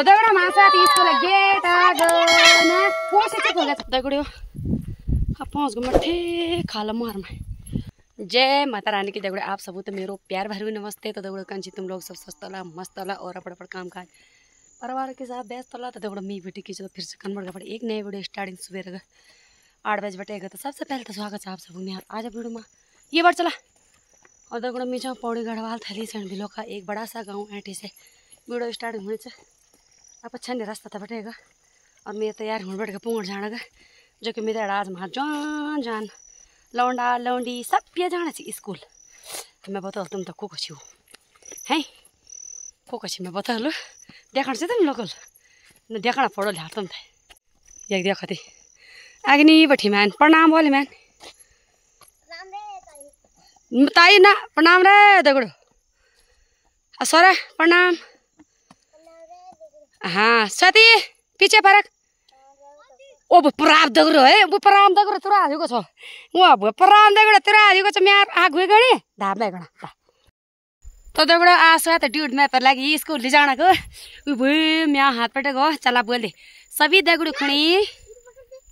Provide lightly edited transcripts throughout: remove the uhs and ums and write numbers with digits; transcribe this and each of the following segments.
दगड़ा मासा इसको लगे ना कोसे से खोले दगड़ियो अब पहुंच गए मठे खाला मार में। जय माता रानी की दगड़े आप सबू तो मेरो प्यार भरी नमस्ते। तो दगड़ो कंची तुम लोग सब स्वस्थ होला मस्त होला और अपना काम काज परिवार के साथ व्यस्त होला। तो दगड़ो मी बेटी की जो फिर से कन्वर्ट का पड़े एक नए वीडियो स्टार्टिंग सुबह 8 बजे बटेगा। तो सबसे पहले तो स्वागत है आप सबू ने आज वीडियो में ये बार चला। और दगड़ो मी जाऊँ पौड़ी गढ़वाल थैली से बिलो का एक बड़ा सा गाँव ऐठी से वीडियो स्टार्टिंग हुई अब अच्छा नहीं रास्ता था बटेगा। और मैं तैयार हूँ बैठ के पुंगड़ जाना जो कि मेरा आज वहाँ जान जान लौंडा लौंडी सब पिया जाना चाहिए स्कूल। मैं बता तुम तो को कछी हो हैं को कछी मैं बता लो देखा से तुम लोग न देखना पड़ो यार तुम थे एक देखा थी अग्नि बैठी मैन प्रणाम बोले मैन ताई ना प्रणाम रे दगड़ो सर प्रणाम। हाँ साथी पीछे फरक ओ पराम दगड़ो है वो पराम दगड़ो तुरा आदिको छ वो पराम दगड़ो तुरा आदिको छ म्यार आग हुए गणे धाम में गणा तो दगड़ो आसो त ड्यूट में पर लगी स्कूल ले जाना को वो म्या हाथ पटे गो चला बोल दे सभी दगड़ो खणी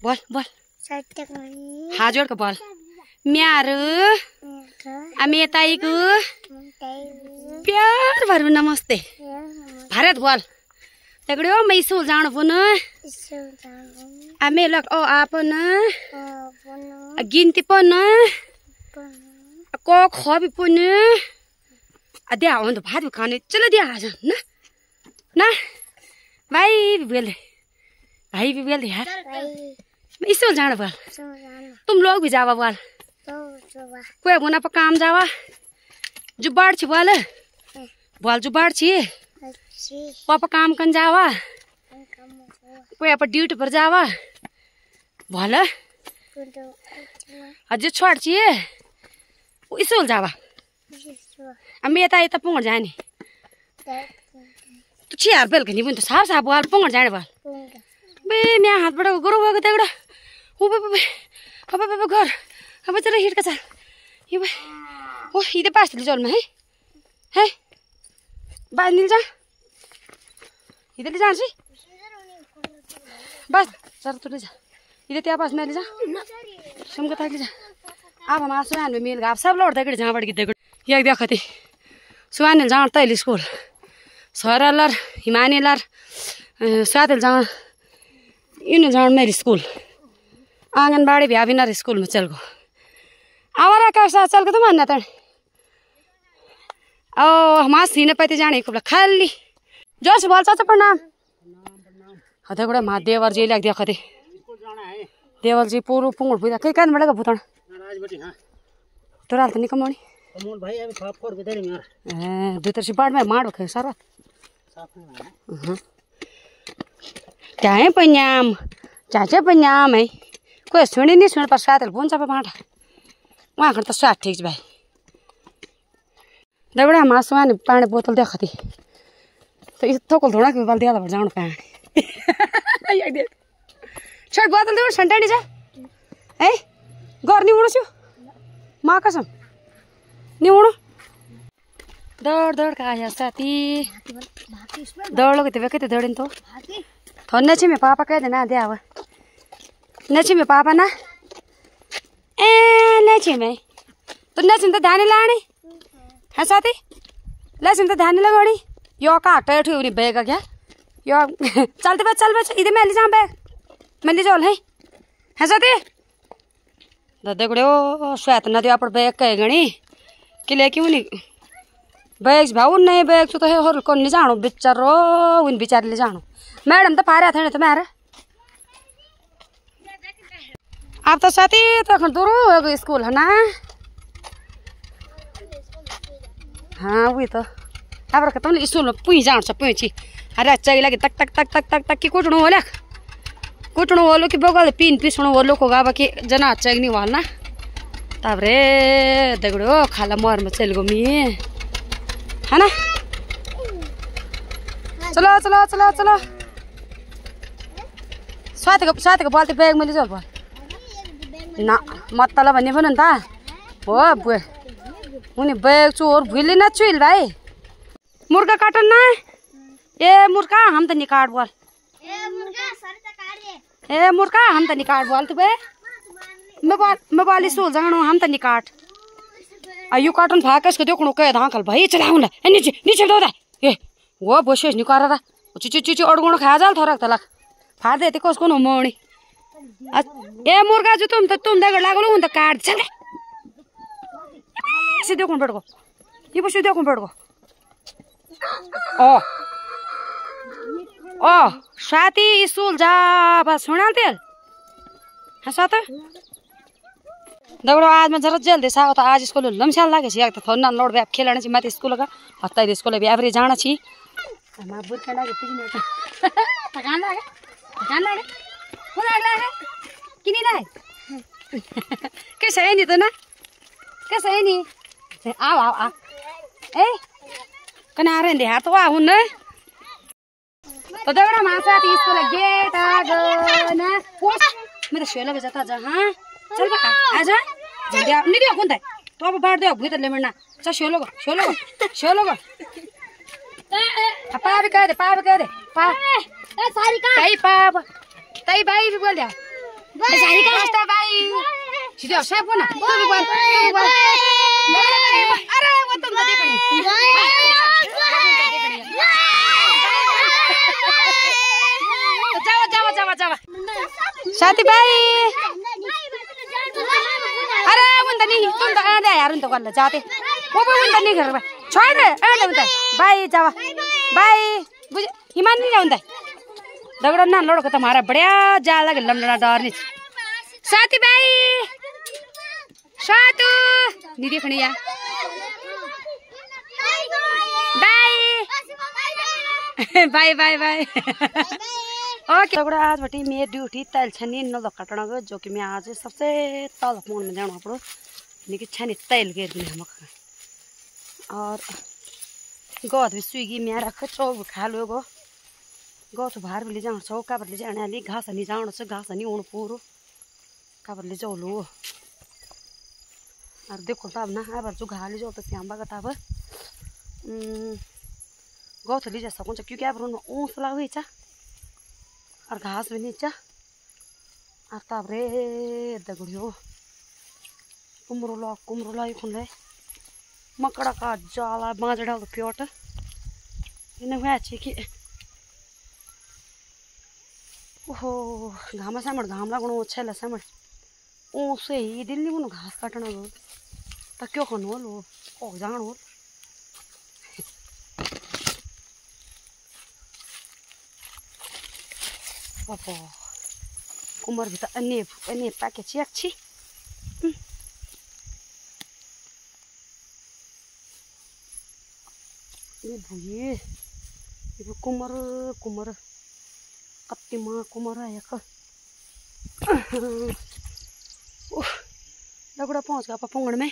बोल बोल हाथ जोड़ के बोल म्यार अमे ताई को प्यार भरू नमस्ते भारत बोल दगड़ो मैं स्कूल जाना पुन आमे लग ओ आपन गिनती पन को खबी पुन अद्या हो तो भात खाने चलो दिया आज ना ना भाई भी बोल यार मैं स्कूल जाना बोल तुम लोग भी जावा बोल कोई बुना पर काम जावा जुबाड़ छी बोल जुबाड़ छी पापा काम कन जावा कोई आप ड्यूटी पर जावा बोल अजय छोड़ चाहिए स्कूल जावा मैं यता पुंगड़ जाने तो 6 बेल के नहीं तो साफ साफ बोल पुंगड़ जाने बोल बे मैं हाथ बड़ा गुरु हो गया अब घर अब चलो हिट का चल ये ओ इधर पास ले चल में है बाहर मिल जा इधर ले जा सी बस सर तू ले जा इधर त्या पास में ले जा सुन के ले जा अब हम सुहान में मिल गए आप सब लौट दगड़ जहाँ बड़ दगड़ ये देखा थी सुहान जान तैल स्कूल सरलर हिमानीलर साथ जहाँ इन जान मेरी स्कूल आंगनबाड़ी भी अभिनर स्कूल में चल गो आवारा का साथ चल के तो मानना तड़ ओ हमारे सीने पे जाने को खाली जोर से बोल चाचा प्रणाम हथे गुड़ा मा देवर जी लग देखा थे देवर जी पूरा पुंगड़ बुझा कई कान बड़ेगा भूतण तोरा तो निकमोनी अमोल भाई अभी साफ कर बेटे यार भीतर से बाड़ में मारो खे सारा क्या है पंजाम चाचा पंजाम है कोई सुनी नहीं सुन पर साथ फोन चापे माटा वहाँ कर तो साथ ठीक भाई दगड़ा हमारा सुहान पानी बोतल देखा थी तो इस थोक थोड़ा के बल दिया था जान पानी छोट बोतल दे संटा नहीं जा ए घर नहीं उड़ो छु माँ कसम नहीं उड़ो दौड़ दौड़ का आया साथी दौड़ लोग तो वेके दौड़े तो थोड़ा नची में पापा कह देना दे आवा नची में पापा ना ए नची में तो नची तो ध्यान लाने है साथी लसन तो ध्यान लगाड़ी यो का हटा उठी उन्हें बैग क्या यो चलते बस चल बस इधर मैं ले जाऊँ बैग मैं ले जाऊँ है साथी दादा गुड़े ओ स्वात ना दिया पर बैग कहे गणी कि लेके उन्हें बैग भाव नहीं बैग तो है और कौन ले जानो बेचारो उन बेचारे ले जानो मैडम तो पा रहा था नहीं तो मैं आप तो साथी तो दूर हो गई स्कूल है ना हाँ वही तो अब तुमने स्कूल में पुई जान सब पुई अरे अच्छा लगे तक तक तक तक तक तक की कुटणु वालो कि बगल पिन पिसणु वालो को गाबा कि जना अच्छा नहीं वालना तब रे दगड़ो खाला मोर में चल गो मी है ना चलो चलो चलो चलो स्वाति को बोलते बैग में ले जाओ बोल ना मतलब भन्ने पनि त हो बुए उनी बैग चोर भुइले न चुइल भाइ मुर्गा काटन ना ए मुर्खा हम त निकाट बोल ए मुर्खा हम त निकाट बोल तू बे मैं बोली स्कूल जानो हम त निकाट यो कार्टून फाकस को देखो कह धाकल भाई चलाऊ ला ए नीचे नीचे दो दा ए वो बसेस निकारा दा चिची चिची अडगुण खा जाल थोड़ा तलक फाड़ देते कोस कोन मोणी ए मुर्गा जो तुम दगड़ लागलो उन त काट चल से देखो बैठ गो ये बस देखो बैठ गो ओ साथी स्कूल जा बस सुना तेल हाँ साथ दगड़ो आज मैं जरा जल्दी सा तो आज स्कूल लमशाल लागे छी एक तो ना लोड बैप खेलने छी मत स्कूल का हत्ता स्कूल भी एवरेज जाना छी मैं बुत करना के तीन थकान लागे खुला लागे किनी लाए कैसे है नी तो ना कैसे है नी आ ए कना आ रहे हैं तो आ हुन तो दगड़ा मासा स्कूल गेट आ गो ना मैं तो शेला बजाता जा हाँ चल बा आजा जल्दी आ नहीं दियो कौन था तो अब बैठ दे भूत ले मरना चल शोलो गो पा भी कह दे पा सारी का ताई भाई भी बोल दे सारी का रास्ता भाई सीधे सब बोल ना तो भी बोल अरे वो तुम तो देखनी जावा साथी भाई अरे उन नहीं तुम तो आने यार उन तो कर जाते वो भी उन नहीं कर छोड़ दे आने उन भाई जावा भाई बुझ हिमान नहीं जाऊं दगड़ा ना लोड़ को तुम्हारा बढ़िया जा लगे लमलना डर नहीं साथी भाई सातू नहीं देखनी यार बाय बाय बाय ओके दगड़ा आज बटी मेरी ड्यूटी तैल छनी न कटना गो जो कि मैं आज सबसे तल फोन में जाना पड़ो निकी छनी तैल गिर दी हम और गोद भी स्विगी में रख चौक खा लो गो तो बाहर भी ले जाओ चौक का ले जाने वाली घास नहीं जाओ से घास नहीं उन पूरो का ले जाओ लो और देखो तब ना अब जो घा ले जाओ तो श्याम बाग तब गो तो ले जा सकूँ क्योंकि अब ऊँस लगा चा और घास भी नीचा और तब रे दगड़ियो कुमरोला खुन ले मकड़ा का जाला बाजड़ा का प्योट इन्हें हुआ अच्छी कि ओहो घामा सामड़ घाम लगनो अच्छा ला सामड़ ऊँसे ही दिल नहीं बुनो घास काटना लो तो क्यों खनो लो ओ जान हो ओहो कुमार भी तो अन्य पैके छी अच्छी ये भूये ये कुमार कत्ती माँ कुमार है एक लगड़ा पहुँच गया पंगड़ में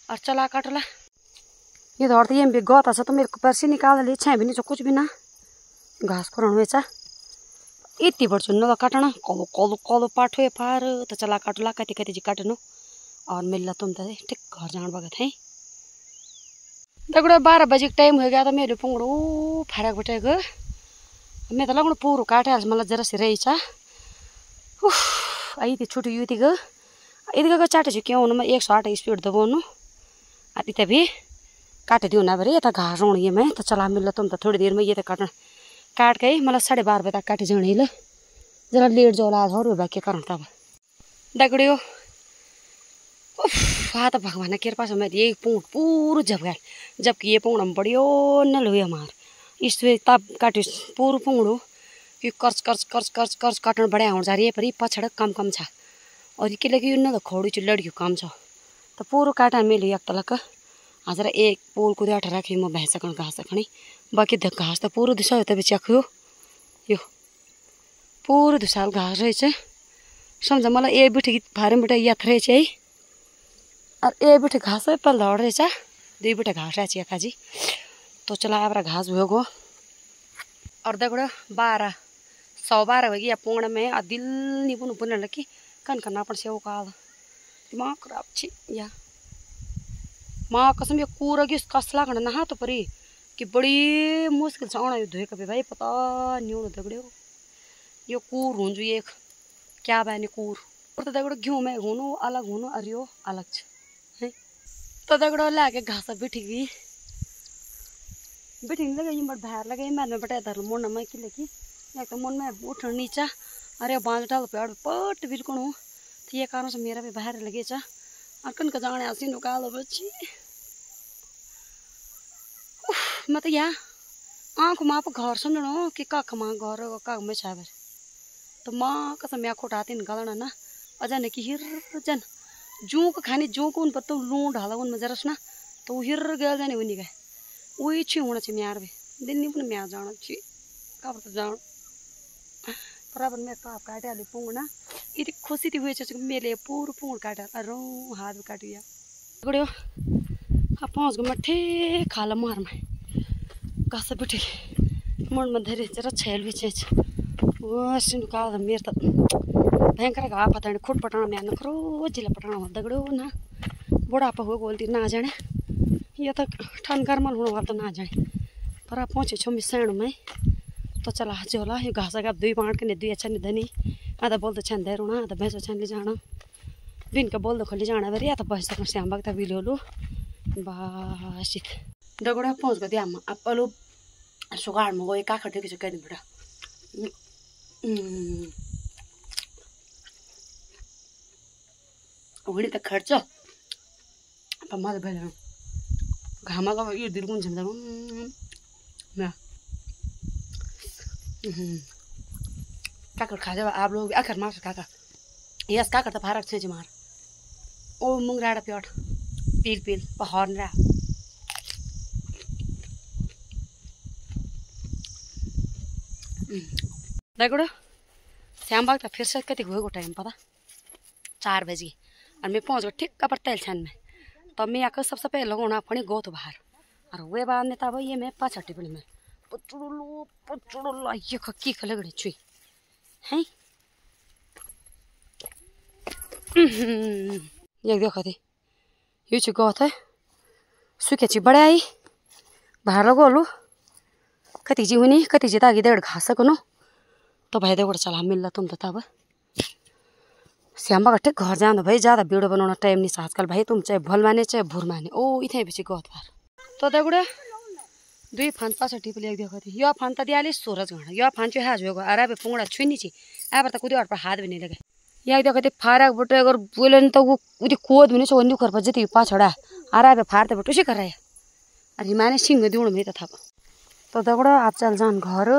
और चला काटला ये दौड़ते ये भी गौता सा तो मेरे को पर्सी निकाल ले छः भी नहीं कुछ भी ना घास फोरण वेचा इतनी बड़ चुन काटना कलो पाठो ये पार तो चला काटला कति जी काटनो और मिलला तुम तो ठीक घर जान बगत है दगड़ा 12 बजे टाइम हो गया तो मेरे पंगड़ो फरक बटे गो मैं तो लगन पूरा काटे मतलब जरा से रही चा आई थी छुट्टी युति गो इधर चाटे क्यों मैं 108 स्पीड दबाउनु अति तभी काट दियो ना बरे ये घास रोनी है मैं तो चला मिल तुम तो थोड़ी देर में ये तो काट के मतलब 12:30 बजे तक काटे जाने ल जरा लेट जाओ आज और बाकी कारण तब दगड़ियो हाँ तो भगवान के कृपा से मैं ये पूंछ पूरा जब गया जबकि ये पूंछ बड़ियो न लो हमार इससे तब काटे पूरा पूंछो कि कर्च काटना बढ़िया हो जा रही है पर पछड़ कम छा और के लगी न तो खोड़ी चु लड़की काम छ तो पूरा काटा मिल एक तलक आज एक पोल को अठ रखी म भैंस घास खणी बाकी घास तो पूरा दिशा तभी चखो यो पूरा दुसाल घास रही है समझ मलाई ए बिठी फारम बिटे याद रही है और ए बिठे घास पल दौड़ रही है 2 बिटे घास रही खाजी तो चला अब घास भोगो और दगड़ो 12:12 हो गया पोंगड़ में और दिल नहीं बुन बुन लगी कन करना पड़ से का दिमाग खराब छी या माँ कसम ये कूरा गिस कसला खंड नहा तो परी कि बड़ी मुश्किल से आना धोए कभी भाई पता नहीं होना दगड़ो यो कूर हूँ एक क्या बहने कूर और तो दगड़ो घूम में हूँ अलग हूँ और यो अलग है तो दगड़ो लाके घास बिठी गई लगे ये बट बाहर लगे मैं बटा धर मोड़ में कि लेकी एक तो मन में उठ नीचा अरे बांध डाल पेड़ पट बिल्कुल हूँ तो ये कारण से मेरा भी बाहर लगे चा और कन का जाने आसी निकाल बच्ची मैं तो यहाँ आँख माँ पर घर समझो कि कख माँ घर कख में छावर तो माँ कसम मैं खोटाती निकालना ना अजन कि हिर जन जू को खाने जू को उन पर तो लूण ढाला उन में जरस ना तो वो हिर गया जाने उन्हीं का वही छी होना चाहिए म्यार भी दिन नहीं अपने म्यार जाना चाहिए कब तो जान बराबर मैं काप काटे आलू पुंग ना इतनी खुशी थी हुई चाहिए मेले पूरा पुंग काटा अरे हाथ भी काट दिया गड़ियो अब 5 गो मट्ठे खाला मार में कस बिठे मन में धरे जरा छैल भी चेच वैसे निकाल मेरे तो भयंकर घा पता नहीं खुद पटाना मैं नखरो जिला पटाना दगड़ो ना बुढ़ापा हुआ बोलती ना जाने ये तो ठन गर्मल होने वाला तो ना जाने पर आप पहुँचे छो मिसण में तो चला जोला ये घास का 2 बांट के दुई अच्छा नहीं धनी आधा बोल तो छन दे रोना आधा भैंसो छन ले जाना बिन का बोल दो खोली जाना बेरी तो भैंसो श्याम भगता भी लो बस दगड़ा पहुँच गए आम अब पलो सुगाड़ में गए काखर टेक कह दी बेटा घड़ी तक खर्च मजा भैया घामा का ये दिल कौन समझा मैं काकर खा जाओ आप लोग आखिर मार काका यस काकर तो फारक छे मार ओ मुंगराड़ा प्योट पील पील पहाड़ रहा दगड़ो श्याम बाग फिर से कति हुए टाइम पता 4 बजे और मैं पहुँच गई ठीक पर तेल छान में तो मैं आकर सबसे पहले लगाना पड़ी गो तो बाहर और वे बाद में तब ये मैं 5 पड़ी में पचड़ो ये की लगड़ी छुई हैं ये देखो थी ये ची गो थे सुखे ची बड़े आई बाहर लगोलू कति जी हुई कति जी ताकि देड़ खा सको तो भाई देखो चला मिल तुम तो तब श्याम बाग घर जाना भाई ज़्यादा वीडियो बनाना टाइम नहीं आजकल भाई तुम चाहे भल माने चाहे भूर माने ओ इतने पीछे गौत बार तो दगुड़ा 2 फान 5 लिया देखो थी यो फान तो दिया सूरज घाना यो फान चो हाज होगा अरे पुंगड़ा छुनी ची अब तो कुछ और पर हाथ भी नहीं लगे या देखो थी फारा बुटे अगर बोले तो वो कोद भी नहीं सो कर पर जती पाछड़ा अरे फारते बुट उसी कर रहा है अरे माने सिंह दूण में था तो दगुड़ा आप चल जान घर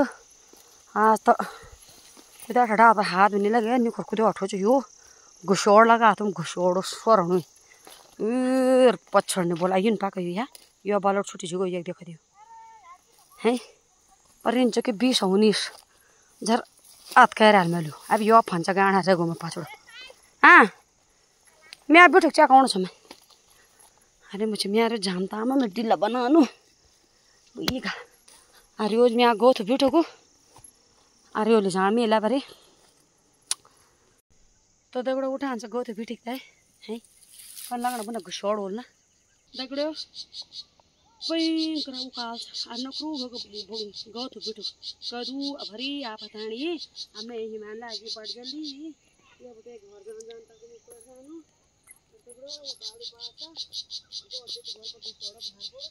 आज तो खुद ठड़ा पर हाथ भी नहीं लगे निखर खुद अठो चो यो घुसोड़ लगा तुम घुसोड़ स्वर पछड़ने बोला ये पाक यो बालोट छुट्टी छुगो एक देखो दियो है पर इन चके 20-19 झर आत कह रहा मैं अब यो फंचा गाना जगो में पाछड़ हाँ मैं अब बैठक चा कौन छ मैं अरे मुझे मैं जानता मैं डिल्ला बनानु ये का अरे रोज मैं गो तो बैठो को अरे ओले जान में ला बारे तो दगड़ो उठा से गो तो भी ठीक है पर लगना बना घुसोड़ होल ना दगड़ो भयंकर उकाल नकरू गो तो बिटो कदू भरी आप हताणी हमें हिमान लागी बढ़ गली ये बते घर जान जान तक नहीं परेशान दगड़ो उकाल बाता गो तो घर पर घुसोड़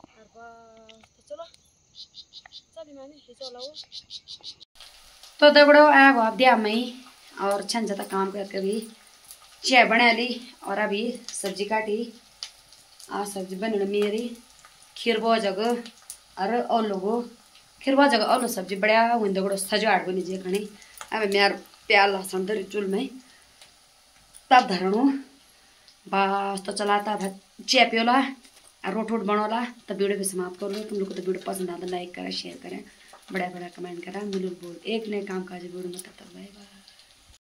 बाहर बोल का चलो चल माने चलो तो दगड़ो आग आप दिया मई और छन जाता काम करके भी चाय बना ली और अभी सब्जी काटी आज सब्जी बन मेरी खीरबो जगह और ओलो गो खीरबो जगह ओलो सब्जी बढ़िया हुई दगड़ो सजाड़ बनी जे कणी अब मेर प्याज लहसुन धरी चूल में तब धरणो बस तो चलाता चाय पियोला और रोट वोट बनोला तब वीडियो भी समाप्त कर लो तुम लोग को तो वीडियो पसंद आता लाइक करें शेयर करें बड़ा कमेंट करा मिलूल बोल एक नए काम काज वीडियो में तब तक बाय बाय।